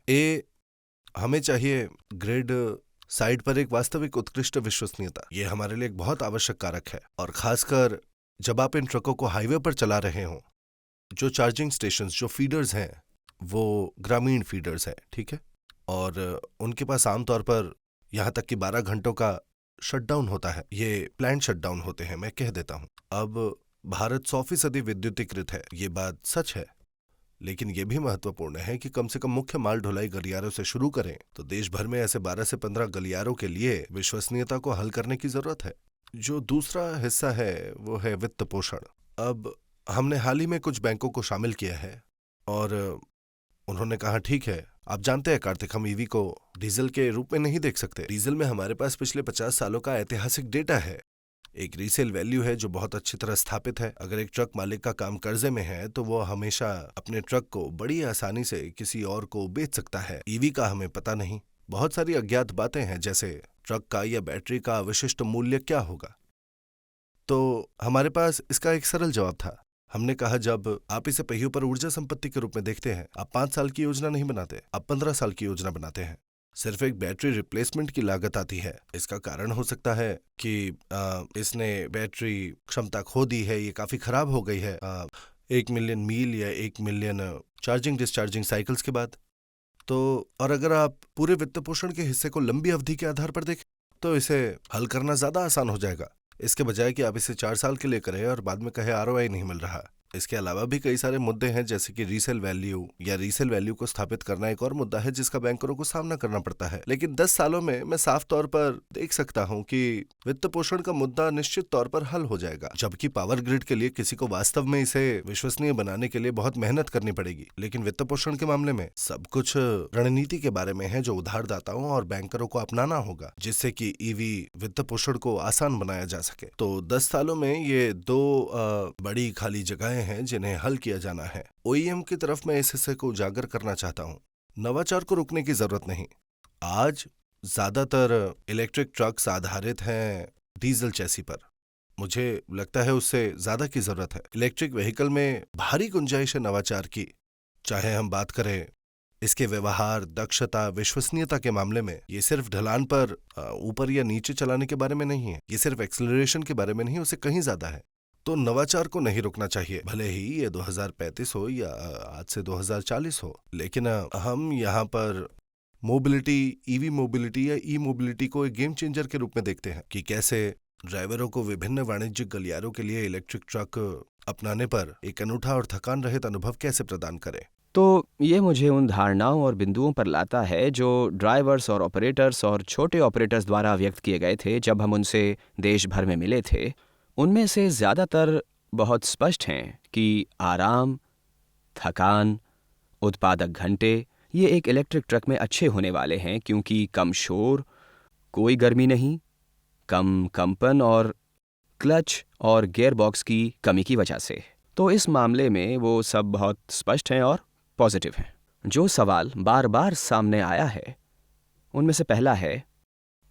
Speaker 2: हमें चाहिए ग्रिड साइड पर एक वास्तविक उत्कृष्ट विश्वसनीयता। ये हमारे लिए एक बहुत आवश्यक कारक है, और खासकर जब आप इन ट्रकों को हाईवे पर चला रहे हों। जो चार्जिंग स्टेशंस, जो फीडर्स हैं, वो ग्रामीण फीडर्स हैं, ठीक है, और उनके पास आमतौर पर यहाँ तक कि 12 घंटों का शटडाउन होता है, ये प्लांट शटडाउन होते हैं, मैं कह देता हूँ। अब भारत 100% विद्युतीकृत है, ये बात सच है, लेकिन यह भी महत्वपूर्ण है कि कम से कम मुख्य माल ढुलाई गलियारों से शुरू करें तो देश भर में ऐसे 12 से 15 गलियारों के लिए विश्वसनीयता को हल करने की जरूरत है। जो दूसरा हिस्सा है वो है वित्त पोषण। अब हमने हाल ही में कुछ बैंकों को शामिल किया है और उन्होंने कहा ठीक है, आप जानते हैं कार्तिक, हम ईवी को डीजल के रूप में नहीं देख सकते। डीजल में हमारे पास पिछले 50 सालों का ऐतिहासिक डेटा है, एक रीसेल वैल्यू है जो बहुत अच्छी तरह स्थापित है। अगर एक ट्रक मालिक का काम कर्जे में है तो वो हमेशा अपने ट्रक को बड़ी आसानी से किसी और को बेच सकता है। ईवी का हमें पता नहीं, बहुत सारी अज्ञात बातें हैं, जैसे ट्रक का या बैटरी का विशिष्ट मूल्य क्या होगा। तो हमारे पास इसका एक सरल जवाब था। हमने कहा जब आप इसे पहियों पर ऊर्जा संपत्ति के रूप में देखते हैं, आप 5 साल की योजना नहीं बनाते, आप 15 साल की योजना बनाते हैं। सिर्फ एक बैटरी रिप्लेसमेंट की लागत आती है। इसका कारण हो सकता है कि इसने बैटरी क्षमता खो दी है, ये काफी खराब हो गई है 1 मिलियन मील या 1 मिलियन चार्जिंग डिस्चार्जिंग साइकिल्स के बाद। तो और अगर आप पूरे वित्त पोषण के हिस्से को लंबी अवधि के आधार पर देखें तो इसे हल करना ज्यादा आसान हो जाएगा, इसके बजाय कि आप इसे 4 साल के लिए करें और बाद में कहे ROI नहीं मिल रहा। इसके अलावा भी कई सारे मुद्दे हैं, जैसे कि रीसेल वैल्यू को स्थापित करना एक और मुद्दा है जिसका बैंकरों को सामना करना पड़ता है। लेकिन 10 सालों में मैं साफ तौर पर देख सकता हूं कि वित्त पोषण का मुद्दा निश्चित तौर पर हल हो जाएगा, जबकि पावर ग्रिड के लिए किसी को वास्तव में इसे विश्वसनीय बनाने के लिए बहुत मेहनत करनी पड़ेगी। लेकिन वित्त पोषण के मामले में सब कुछ रणनीति के बारे में है जो उधारदाताओं और बैंकरों को अपनाना होगा, जिससे कि ईवी वित्त पोषण को आसान बनाया जा सके। तो 10 सालों में ये 2 बड़ी खाली जगहें हैं जिन्हें हल किया जाना है। OEM की तरफ मैं इस हिस्से को उजागर करना चाहता हूं। नवाचार को रुकने की जरूरत नहीं। आज ज्यादातर इलेक्ट्रिक ट्रक्स आधारित हैं डीजल चैसी पर, मुझे लगता है उससे ज्यादा की जरूरत है। इलेक्ट्रिक व्हीकल में भारी गुंजाइश है नवाचार की, चाहे हम बात करें इसके व्यवहार, दक्षता, विश्वसनीयता के मामले में। ये सिर्फ ढलान पर ऊपर या नीचे चलाने के बारे में नहीं है, ये सिर्फ एक्सेलरेशन के बारे में नहीं, उससे कहीं ज्यादा है। तो नवाचार को नहीं रोकना चाहिए, भले ही ये 2035 हो या आज से 2040 हो। लेकिन हम यहाँ पर मोबिलिटी, ईवी मोबिलिटी या ई मोबिलिटी को एक गेम चेंजर के रूप में देखते हैं कि कैसे ड्राइवरों को विभिन्न वाणिज्यिक गलियारों के लिए इलेक्ट्रिक ट्रक अपनाने पर एक अनूठा और थकान रहित अनुभव कैसे प्रदान करें।
Speaker 1: तो ये मुझे उन धारणाओं और बिंदुओं पर लाता है जो ड्राइवर्स और ऑपरेटर्स और छोटे ऑपरेटर्स द्वारा व्यक्त किए गए थे जब हम उनसे देश भर में मिले थे। उनमें से ज़्यादातर बहुत स्पष्ट हैं कि आराम, थकान, उत्पादक घंटे ये एक इलेक्ट्रिक ट्रक में अच्छे होने वाले हैं, क्योंकि कम शोर, कोई गर्मी नहीं, कम कंपन और क्लच और गियरबॉक्स की कमी की वजह से। तो इस मामले में वो सब बहुत स्पष्ट हैं और पॉजिटिव हैं। जो सवाल बार बार सामने आया है उनमें से पहला है,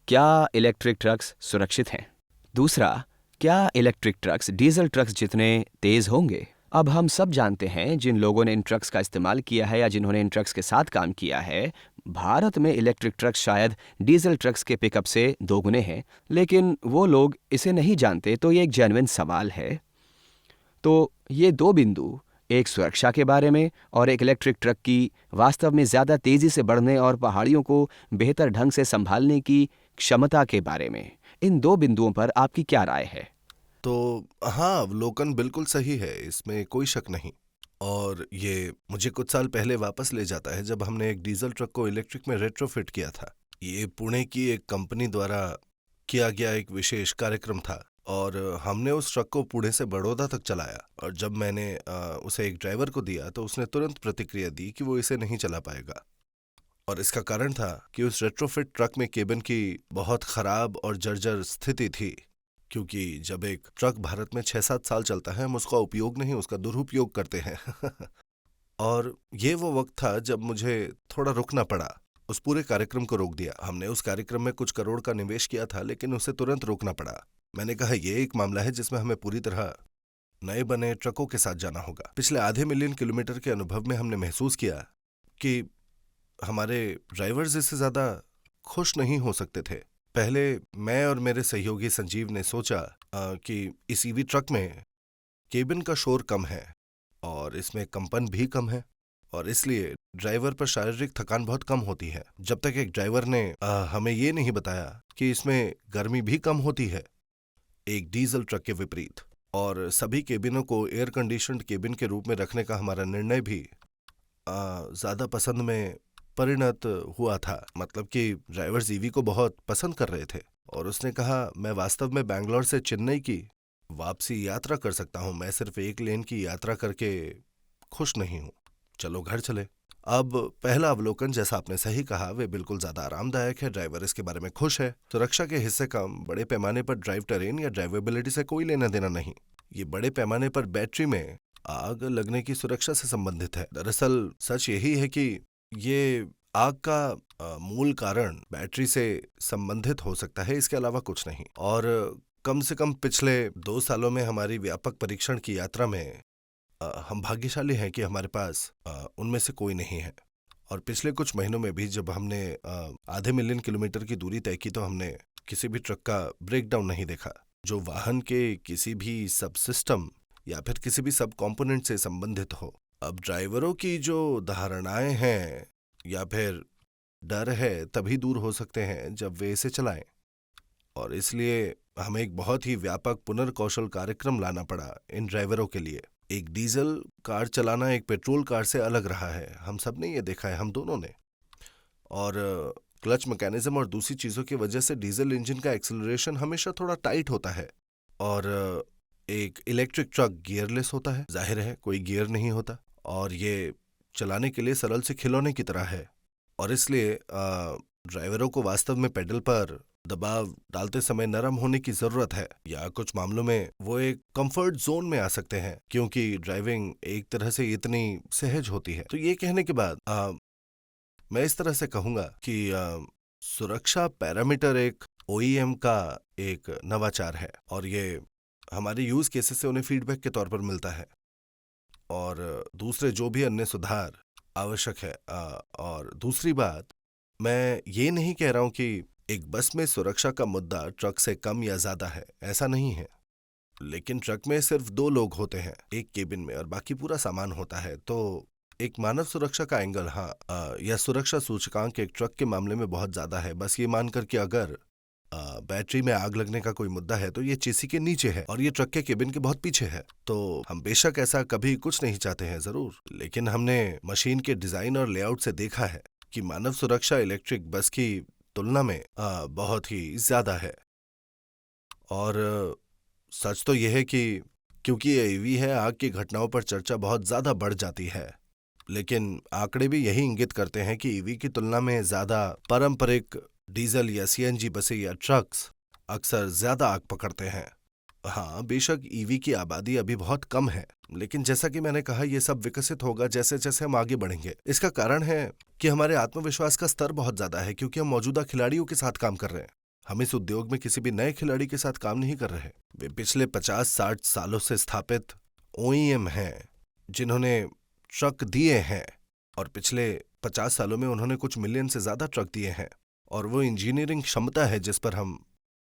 Speaker 1: क्या इलेक्ट्रिक ट्रक्स सुरक्षित हैं? दूसरा, क्या इलेक्ट्रिक ट्रक्स डीजल ट्रक्स जितने तेज होंगे? अब हम सब जानते हैं, जिन लोगों ने इन ट्रक्स का इस्तेमाल किया है या जिन्होंने इन ट्रक्स के साथ काम किया है, भारत में इलेक्ट्रिक ट्रक्स शायद डीजल ट्रक्स के पिकअप से 2 गुने हैं, लेकिन वो लोग इसे नहीं जानते। तो ये एक जेन्युइन सवाल है। तो ये 2 बिंदु, एक सुरक्षा के बारे में और एक इलेक्ट्रिक ट्रक की वास्तव में ज़्यादा तेज़ी से बढ़ने और पहाड़ियों को बेहतर ढंग से संभालने की क्षमता के बारे में, इन 2 बिंदुओं पर आपकी क्या राय है?
Speaker 2: तो हाँ, अवलोकन बिल्कुल सही है, इसमें कोई शक नहीं। और ये मुझे कुछ साल पहले वापस ले जाता है जब हमने एक डीजल ट्रक को इलेक्ट्रिक में रेट्रोफिट किया था। ये पुणे की एक कंपनी द्वारा किया गया एक विशेष कार्यक्रम था और हमने उस ट्रक को पुणे से बड़ौदा तक चलाया। और जब मैंने उसे एक ड्राइवर को दिया तो उसने तुरंत प्रतिक्रिया दी कि वो इसे नहीं चला पाएगा। और इसका कारण था कि उस रेट्रोफिट ट्रक में केबिन की बहुत खराब और जर्जर स्थिति थी, क्योंकि जब एक ट्रक भारत में 6-7 साल चलता है हम उसका उपयोग नहीं, उसका दुरुपयोग करते हैं। और ये वो वक्त था जब मुझे थोड़ा रुकना पड़ा, उस पूरे कार्यक्रम को रोक दिया। हमने उस कार्यक्रम में कुछ करोड़ का निवेश किया था, लेकिन उसे तुरंत रोकना पड़ा। मैंने कहा ये एक मामला है जिसमें हमें पूरी तरह नए बने ट्रकों के साथ जाना होगा। पिछले आधे मिलियन किलोमीटर के अनुभव में हमने महसूस किया कि हमारे ड्राइवर्स इससे ज्यादा खुश नहीं हो सकते थे। पहले मैं और मेरे सहयोगी संजीव ने सोचा कि इस ईवी ट्रक में केबिन का शोर कम है और इसमें कंपन भी कम है और इसलिए ड्राइवर पर शारीरिक थकान बहुत कम होती है, जब तक एक ड्राइवर ने हमें ये नहीं बताया कि इसमें गर्मी भी कम होती है, एक डीजल ट्रक के विपरीत। और सभी केबिनों को एयर कंडीशनड केबिन के रूप में रखने का हमारा निर्णय भी ज़्यादा पसंद में परिणत हुआ था। मतलब कि ड्राइवर्स ईवी को बहुत पसंद कर रहे थे और उसने कहा, मैं वास्तव में बैंगलोर से चेन्नई की वापसी यात्रा कर सकता हूँ, मैं सिर्फ एक लेन की यात्रा करके खुश नहीं हूँ, चलो घर चले। अब पहला अवलोकन, जैसा आपने सही कहा, वे बिल्कुल ज्यादा आरामदायक है, ड्राइवर इसके बारे में खुश है। सुरक्षा के हिस्से का बड़े पैमाने पर ड्राइव टेरेन या ड्राइवेबिलिटी से कोई लेना देना नहीं, ये बड़े पैमाने पर बैटरी में आग लगने की सुरक्षा से संबंधित है। दरअसल सच यही है कि ये आग का मूल कारण बैटरी से संबंधित हो सकता है, इसके अलावा कुछ नहीं। और कम से कम पिछले 2 सालों में हमारी व्यापक परीक्षण की यात्रा में हम भाग्यशाली हैं कि हमारे पास उनमें से कोई नहीं है। और पिछले कुछ महीनों में भी जब हमने आधे मिलियन किलोमीटर की दूरी तय की तो हमने किसी भी ट्रक का ब्रेकडाउन नहीं देखा जो वाहन के किसी भी सब सिस्टम या फिर किसी भी सब कंपोनेंट से संबंधित हो। अब ड्राइवरों की जो धारणाएं हैं या फिर डर है तभी दूर हो सकते हैं जब वे इसे चलाएं, और इसलिए हमें एक बहुत ही व्यापक पुनर्कौशल कार्यक्रम लाना पड़ा इन ड्राइवरों के लिए। एक डीजल कार चलाना एक पेट्रोल कार से अलग रहा है, हम सब ने ये देखा है, हम दोनों ने। और क्लच मैकेनिज्म और दूसरी चीज़ों की वजह से डीजल इंजन का एक्सेलरेशन हमेशा थोड़ा टाइट होता है, और एक इलेक्ट्रिक ट्रक गियरलेस होता है, जाहिर है कोई गियर नहीं होता, और ये चलाने के लिए सरल से खिलौने की तरह है। और इसलिए ड्राइवरों को वास्तव में पेडल पर दबाव डालते समय नरम होने की जरूरत है, या कुछ मामलों में वो एक कंफर्ट जोन में आ सकते हैं क्योंकि ड्राइविंग एक तरह से इतनी सहज होती है। तो ये कहने के बाद मैं इस तरह से कहूंगा कि सुरक्षा पैरामीटर एक ओईएम का एक नवाचार है, और ये हमारे यूज केसेस से उन्हें फीडबैक के तौर पर मिलता है, और दूसरे जो भी अन्य सुधार आवश्यक है। और दूसरी बात, मैं ये नहीं कह रहा हूं कि एक बस में सुरक्षा का मुद्दा ट्रक से कम या ज्यादा है, ऐसा नहीं है। लेकिन ट्रक में सिर्फ 2 लोग होते हैं एक केबिन में और बाकी पूरा सामान होता है, तो एक मानव सुरक्षा का एंगल, या सुरक्षा सूचकांक एक ट्रक के मामले में बहुत ज्यादा है। बस ये मानकर कि अगर बैटरी में आग लगने का कोई मुद्दा है तो ये चेसी के नीचे है और ये ट्रक के केबिन के बहुत पीछे है। तो हम बेशक ऐसा कभी कुछ नहीं चाहते हैं जरूर, लेकिन हमने मशीन के डिजाइन और लेआउट से देखा है कि मानव सुरक्षा इलेक्ट्रिक बस की तुलना में बहुत ही ज्यादा है। और सच तो यह है कि क्योंकि ये ईवी है, आग की घटनाओं पर चर्चा बहुत ज्यादा बढ़ जाती है, लेकिन आंकड़े भी यही इंगित करते हैं कि ईवी की तुलना में ज्यादा पारंपरिक डीजल या सीएनजी बसें या ट्रक्स अक्सर ज्यादा आग पकड़ते हैं। हाँ, बेशक ईवी की आबादी अभी बहुत कम है, लेकिन जैसा कि मैंने कहा, यह सब विकसित होगा जैसे जैसे हम आगे बढ़ेंगे। इसका कारण है कि हमारे आत्मविश्वास का स्तर बहुत ज्यादा है, क्योंकि हम मौजूदा खिलाड़ियों के साथ काम कर रहे हैं। हम इस उद्योग में किसी भी नए खिलाड़ी के साथ काम नहीं कर रहे। वे पिछले 50-60 सालों से स्थापित ओईएम हैं जिन्होंने ट्रक दिए हैं, और पिछले 50 सालों में उन्होंने कुछ मिलियन से ज्यादा ट्रक दिए हैं, और वो इंजीनियरिंग क्षमता है जिस पर हम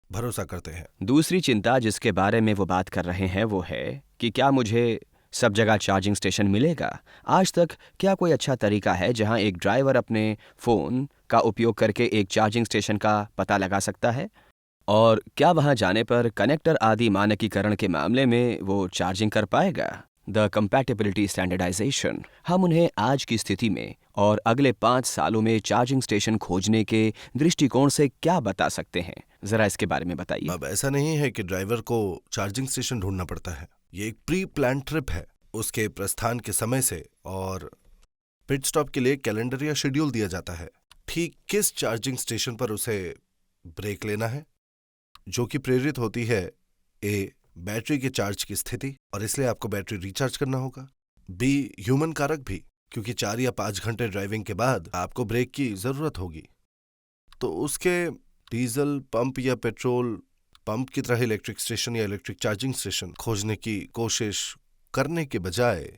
Speaker 2: भरोसा करते हैं।
Speaker 1: दूसरी चिंता जिसके बारे में वो बात कर रहे हैं वो है कि क्या मुझे सब जगह चार्जिंग स्टेशन मिलेगा। आज तक क्या कोई अच्छा तरीका है जहां एक ड्राइवर अपने फ़ोन का उपयोग करके एक चार्जिंग स्टेशन का पता लगा सकता है, और क्या वहां जाने पर कनेक्टर आदि मानकीकरण के मामले में वो चार्जिंग कर पाएगा। द कंपैटिबिलिटी स्टैंडर्डाइजेशन, हम उन्हें आज की स्थिति में और अगले 5 सालों में चार्जिंग स्टेशन खोजने के दृष्टिकोण से क्या बता सकते हैं, जरा इसके बारे में बताइए।
Speaker 2: अब ऐसा नहीं है कि ड्राइवर को चार्जिंग स्टेशन ढूंढना पड़ता है, ये एक प्री प्लान ट्रिप है। उसके प्रस्थान के समय से और पिट स्टॉप के लिए कैलेंडर या शेड्यूल दिया जाता है, ठीक किस चार्जिंग स्टेशन पर उसे ब्रेक लेना है, जो कि प्रेरित होती है ए, बैटरी के चार्ज की स्थिति, और इसलिए आपको बैटरी रिचार्ज करना होगा। बी, ह्यूमन कारक भी, क्योंकि 4 या 5 घंटे ड्राइविंग के बाद आपको ब्रेक की जरूरत होगी। तो उसके डीजल पंप या पेट्रोल पंप की तरह इलेक्ट्रिक स्टेशन या इलेक्ट्रिक चार्जिंग स्टेशन खोजने की कोशिश करने के बजाय,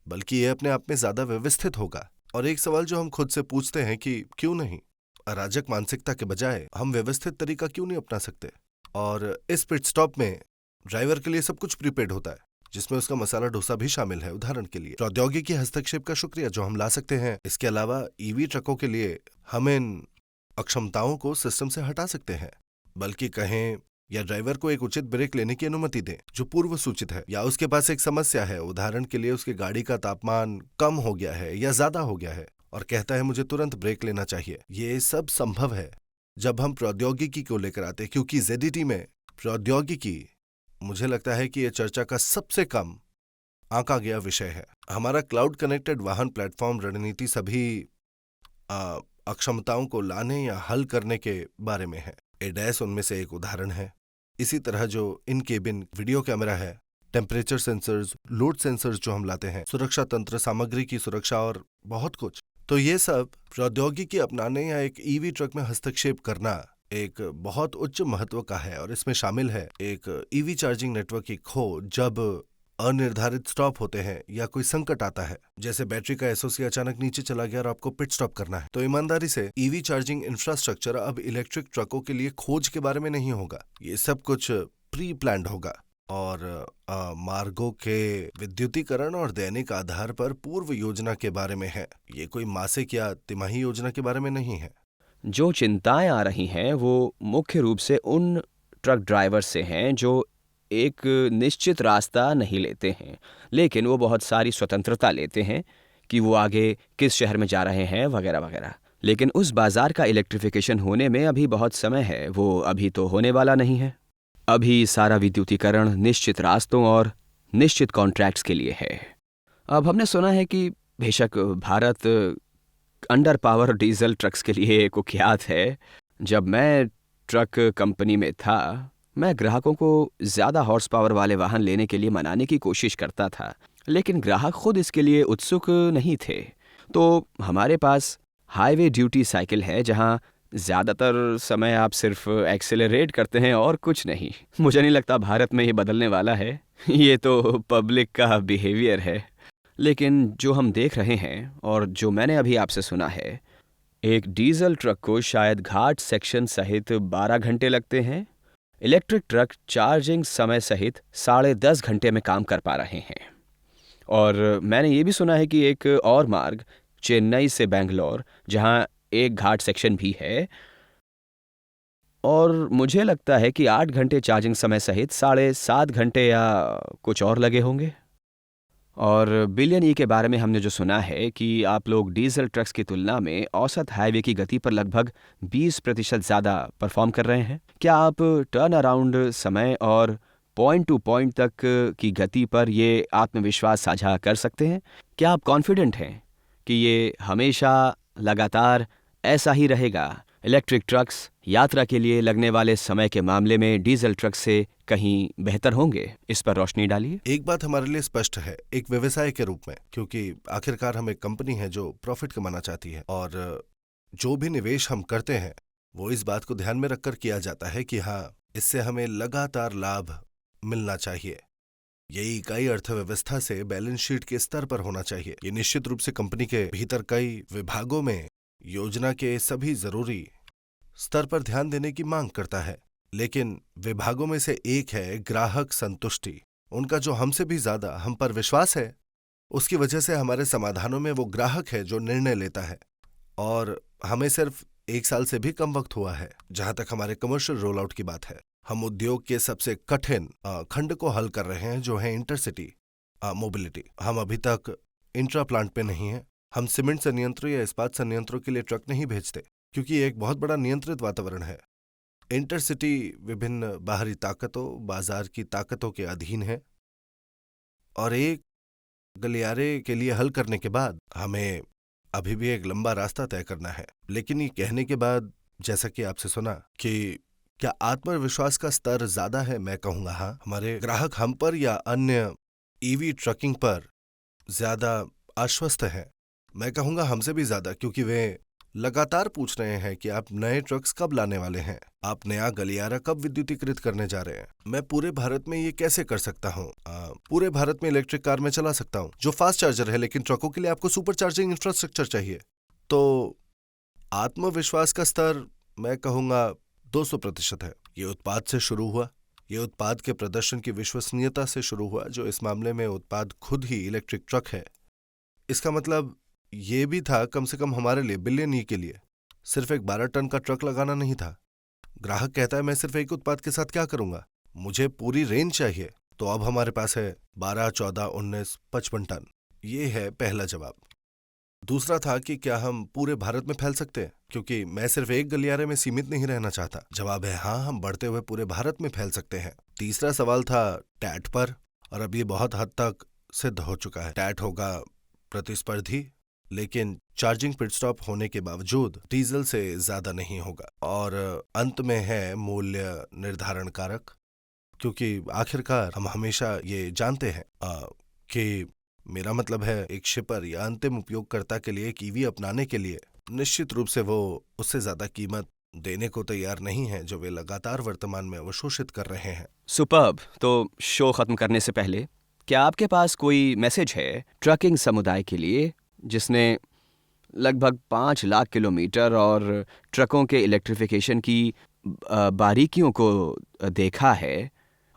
Speaker 2: बल्कि यह अपने आप में ज्यादा व्यवस्थित होगा। और एक सवाल जो हम खुद से पूछते हैं कि क्यों नहीं, अराजक मानसिकता के बजाय हम व्यवस्थित तरीका क्यों नहीं अपना सकते। और इस पिट स्टॉप में ड्राइवर के लिए सब कुछ प्रीपेड होता है, जिसमें उसका मसाला डोसा भी शामिल है। उदाहरण के लिए प्रौद्योगिकी हस्तक्षेप का शुक्रिया जो हम ला सकते हैं। इसके अलावा ईवी ट्रकों के लिए हम इन अक्षमताओं को सिस्टम से हटा सकते हैं, बल्कि कहें या ड्राइवर को एक उचित ब्रेक लेने की अनुमति दें जो पूर्व सूचित है, या उसके पास एक समस्या है, उदाहरण के लिए उसकी गाड़ी का तापमान कम हो गया है या ज्यादा हो गया है और कहता है मुझे तुरंत ब्रेक लेना चाहिए। ये सब संभव है जब हम प्रौद्योगिकी को लेकर आते हैं, क्योंकि ZDT में प्रौद्योगिकी मुझे लगता है कि यह चर्चा का सबसे कम आंका गया विषय है। हमारा क्लाउड कनेक्टेड वाहन प्लेटफॉर्म रणनीति सभी अक्षमताओं को लाने या हल करने के बारे में है। ADAS उनमें से एक उदाहरण है। इसी तरह जो इन केबिन वीडियो कैमरा है, टेम्परेचर सेंसर्स, लोड सेंसर्स जो हम लाते हैं, सुरक्षा तंत्र, सामग्री की सुरक्षा और बहुत कुछ। तो ये सब प्रौद्योगिकी अपनाने या एक ईवी ट्रक में हस्तक्षेप करना एक बहुत उच्च महत्व का है, और इसमें शामिल है एक ईवी चार्जिंग नेटवर्क की खोज जब अनिर्धारित स्टॉप होते हैं या कोई संकट आता है, जैसे बैटरी का SOC अचानक नीचे चला गया और आपको पिट स्टॉप करना है। तो ईमानदारी से ईवी चार्जिंग इंफ्रास्ट्रक्चर अब इलेक्ट्रिक ट्रकों के लिए खोज के बारे में नहीं होगा, ये सब कुछ प्री प्लान्ड होगा और मार्गों के विद्युतीकरण और दैनिक आधार पर पूर्व योजना के बारे में है। ये कोई मासिक या तिमाही योजना के बारे में नहीं है।
Speaker 1: जो चिंताएं आ रही हैं वो मुख्य रूप से उन ट्रक ड्राइवर से हैं जो एक निश्चित रास्ता नहीं लेते हैं, लेकिन वो बहुत सारी स्वतंत्रता लेते हैं कि वो आगे किस शहर में जा रहे हैं वगैरह वगैरह। लेकिन उस बाजार का इलेक्ट्रिफिकेशन होने में अभी बहुत समय है, वो अभी तो होने वाला नहीं है। अभी सारा विद्युतीकरण निश्चित रास्तों और निश्चित कॉन्ट्रैक्ट्स के लिए है। अब हमने सुना है कि बेशक Bharat under power diesel trucks के लिए कुख्यात है। जब मैं ट्रक कंपनी में था, मैं ग्राहकों को ज़्यादा हॉर्स पावर वाले वाहन लेने के लिए मनाने की कोशिश करता था, लेकिन ग्राहक खुद इसके लिए उत्सुक नहीं थे। तो हमारे पास हाईवे ड्यूटी साइकिल है जहां ज़्यादातर समय आप सिर्फ एक्सेलरेट करते हैं और कुछ नहीं। मुझे नहीं लगता भारत में ये बदलने वाला है, ये तो पब्लिक का बिहेवियर है। लेकिन जो हम देख रहे हैं और जो मैंने अभी आपसे सुना है, एक डीजल ट्रक को शायद घाट सेक्शन सहित 12 घंटे लगते हैं। इलेक्ट्रिक ट्रक चार्जिंग समय सहित 10.5 घंटे में काम कर पा रहे हैं। और मैंने ये भी सुना है कि एक और मार्ग चेन्नई से बेंगलोर, जहां एक घाट सेक्शन भी है, और मुझे लगता है कि 8 घंटे चार्जिंग समय सहित 7.5 घंटे या कुछ और लगे होंगे। और बिलियन ई के बारे में हमने जो सुना है कि आप लोग डीजल ट्रक्स की तुलना में औसत हाईवे की गति पर लगभग 20% ज़्यादा परफॉर्म कर रहे हैं। क्या आप टर्न अराउंड समय और पॉइंट टू पॉइंट तक की गति पर ये आत्मविश्वास साझा कर सकते हैं? क्या आप कॉन्फिडेंट हैं कि ये हमेशा लगातार ऐसा ही रहेगा? इलेक्ट्रिक ट्रक्स यात्रा के लिए लगने वाले समय के मामले में डीजल ट्रक से कहीं बेहतर होंगे? इस पर रोशनी डालिए।
Speaker 2: एक बात हमारे लिए स्पष्ट है, एक व्यवसाय के रूप में, क्योंकि आखिरकार हम एक कंपनी है जो प्रॉफिट कमाना चाहती है, और जो भी निवेश हम करते हैं वो इस बात को ध्यान में रखकर किया जाता है कि हाँ, इससे हमें लगातार लाभ मिलना चाहिए। यही इकाई अर्थव्यवस्था से बैलेंस शीट के स्तर पर होना चाहिए। ये निश्चित रूप से कंपनी के भीतर कई विभागों में योजना के सभी जरूरी स्तर पर ध्यान देने की मांग करता है, लेकिन विभागों में से एक है ग्राहक संतुष्टि। उनका जो हमसे भी ज्यादा हम पर विश्वास है, उसकी वजह से हमारे समाधानों में वो ग्राहक है जो निर्णय लेता है। और हमें सिर्फ 1 साल से भी कम वक्त हुआ है जहां तक हमारे कमर्शियल रोल आउट की बात है। हम उद्योग के सबसे कठिन खंड को हल कर रहे हैं, जो है इंटरसिटी मोबिलिटी। हम अभी तक इंट्रा प्लांट पे नहीं हैं। हम सीमेंट संयंत्रों या इस्पात संयंत्रों के लिए ट्रक नहीं भेजते, क्योंकि ये एक बहुत बड़ा नियंत्रित वातावरण है। इंटरसिटी विभिन्न बाहरी ताकतों, बाजार की ताकतों के अधीन है, और एक गलियारे के लिए हल करने के बाद हमें अभी भी एक लंबा रास्ता तय करना है। लेकिन ये कहने के बाद, जैसा कि आपसे सुना कि क्या आत्मविश्वास का स्तर ज्यादा है, मैं कहूंगा हाँ। हमारे ग्राहक हम पर या अन्य ईवी ट्रकिंग पर ज्यादा आश्वस्त हैं। मैं कहूंगा हमसे भी ज्यादा, क्योंकि वे लगातार पूछ रहे हैं कि आप नए ट्रक्स कब लाने वाले हैं, आप नया गलियारा कब विद्युतीकृत करने जा रहे हैं। मैं पूरे भारत में ये कैसे कर सकता हूँ? पूरे भारत में इलेक्ट्रिक कार में चला सकता हूँ जो फास्ट चार्जर है, लेकिन ट्रकों के लिए आपको सुपर चार्जिंग इंफ्रास्ट्रक्चर चाहिए। तो आत्मविश्वास का स्तर मैं कहूंगा 200% है। ये उत्पाद से शुरू हुआ, ये उत्पाद के प्रदर्शन की विश्वसनीयता से शुरू हुआ, जो इस मामले में उत्पाद खुद ही इलेक्ट्रिक ट्रक है। इसका मतलब ये भी था, कम से कम हमारे लिए, बिलियन ई के लिए, सिर्फ एक 12 टन का ट्रक लगाना नहीं था। ग्राहक कहता है मैं सिर्फ एक उत्पाद के साथ क्या करूंगा, मुझे पूरी रेंज चाहिए। तो अब हमारे पास है 12, 14, 19, 55 टन। ये है पहला जवाब। दूसरा था कि क्या हम पूरे भारत में फैल सकते हैं, क्योंकि मैं सिर्फ एक गलियारे में सीमित नहीं रहना चाहता। जवाब है हाँ, हम बढ़ते हुए पूरे भारत में फैल सकते हैं। तीसरा सवाल था टैट पर, और अब ये बहुत हद तक सिद्ध हो चुका है। टैट होगा प्रतिस्पर्धी, लेकिन चार्जिंग पिट स्टॉप होने के बावजूद डीजल से ज्यादा नहीं होगा। और अंत में है मूल्य निर्धारण कारक, क्योंकि आखिरकार हम हमेशा ये जानते हैं कि मेरा मतलब है एक शिपर या अंतिम उपयोगकर्ता के लिए एक ईवी अपनाने के लिए निश्चित रूप से वो उससे ज्यादा कीमत देने को तैयार नहीं है जो वे लगातार वर्तमान में अवशोषित कर रहे हैं।
Speaker 1: सुपर्ब। तो शो खत्म करने से पहले क्या आपके पास कोई मैसेज है ट्रकिंग समुदाय के लिए, जिसने लगभग 5 लाख किलोमीटर और ट्रकों के इलेक्ट्रिफिकेशन की बारीकियों को देखा है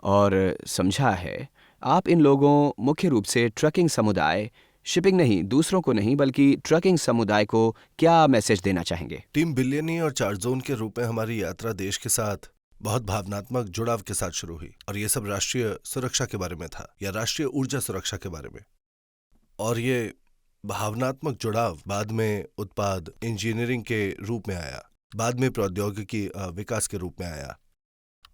Speaker 1: और समझा है? आप इन लोगों, मुख्य रूप से ट्रकिंग समुदाय, शिपिंग नहीं, दूसरों को नहीं, बल्कि ट्रकिंग समुदाय को क्या मैसेज देना चाहेंगे?
Speaker 2: टीम बिलियनी और 4 जोन के रूप में हमारी यात्रा देश के साथ बहुत भावनात्मक जुड़ाव के साथ शुरू हुई, और ये सब राष्ट्रीय सुरक्षा के बारे में था, या राष्ट्रीय ऊर्जा सुरक्षा के बारे में। और ये भावनात्मक जुड़ाव बाद में उत्पाद इंजीनियरिंग के रूप में आया, बाद में प्रौद्योगिकी विकास के रूप में आया।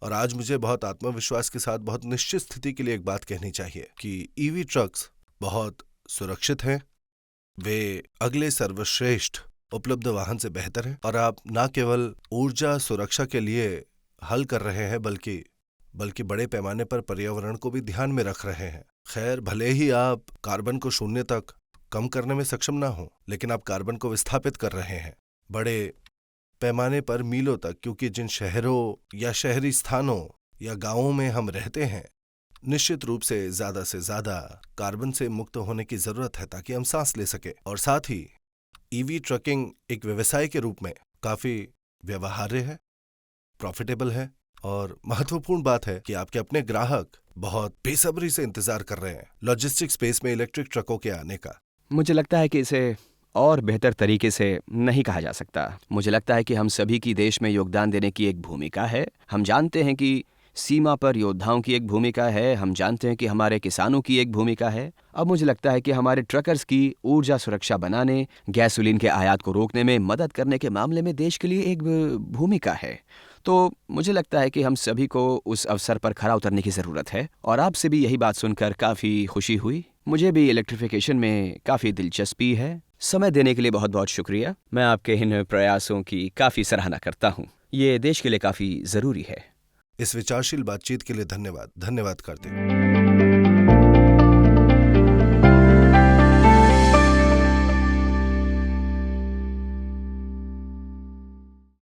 Speaker 2: और आज मुझे बहुत आत्मविश्वास के साथ, बहुत निश्चित स्थिति के लिए एक बात कहनी चाहिए कि ईवी ट्रक्स बहुत सुरक्षित हैं, वे अगले सर्वश्रेष्ठ उपलब्ध वाहन से बेहतर हैं, और आप न केवल ऊर्जा सुरक्षा के लिए हल कर रहे हैं, बल्कि बड़े पैमाने पर पर्यावरण को भी ध्यान में रख रहे हैं। खैर, भले ही आप कार्बन को 0 तक कम करने में सक्षम ना हो, लेकिन आप कार्बन को विस्थापित कर रहे हैं बड़े पैमाने पर, मीलों तक, क्योंकि जिन शहरों या शहरी स्थानों या गांवों में हम रहते हैं, निश्चित रूप से ज्यादा कार्बन से मुक्त होने की जरूरत है ताकि हम सांस ले सके। और साथ ही ईवी ट्रकिंग एक व्यवसाय के रूप में काफी व्यवहार्य है, प्रॉफिटेबल है, और महत्वपूर्ण बात है कि आपके अपने ग्राहक बहुत बेसब्री से इंतजार कर रहे हैं लॉजिस्टिक स्पेस में इलेक्ट्रिक ट्रकों के आने का।
Speaker 1: मुझे लगता है कि इसे और बेहतर तरीके से नहीं कहा जा सकता। मुझे लगता है कि हम सभी की देश में योगदान देने की एक भूमिका है। हम जानते हैं कि सीमा पर योद्धाओं की एक भूमिका है, हम जानते हैं कि हमारे किसानों की एक भूमिका है। अब मुझे लगता है कि हमारे ट्रकर्स की ऊर्जा सुरक्षा बनाने, गैसोलीन के आयात को रोकने में मदद करने के मामले में देश के लिए एक भूमिका है। तो मुझे लगता है कि हम सभी को उस अवसर पर खरा उतरने की ज़रूरत है, और आपसे भी यही बात सुनकर काफ़ी खुशी हुई। मुझे भी इलेक्ट्रिफिकेशन में काफ़ी दिलचस्पी है। समय देने के लिए बहुत बहुत शुक्रिया। मैं आपके इन प्रयासों की काफ़ी सराहना करता हूँ। ये देश के लिए काफ़ी ज़रूरी है।
Speaker 2: इस विचारशील बातचीत के लिए धन्यवाद। धन्यवाद कार्तिक।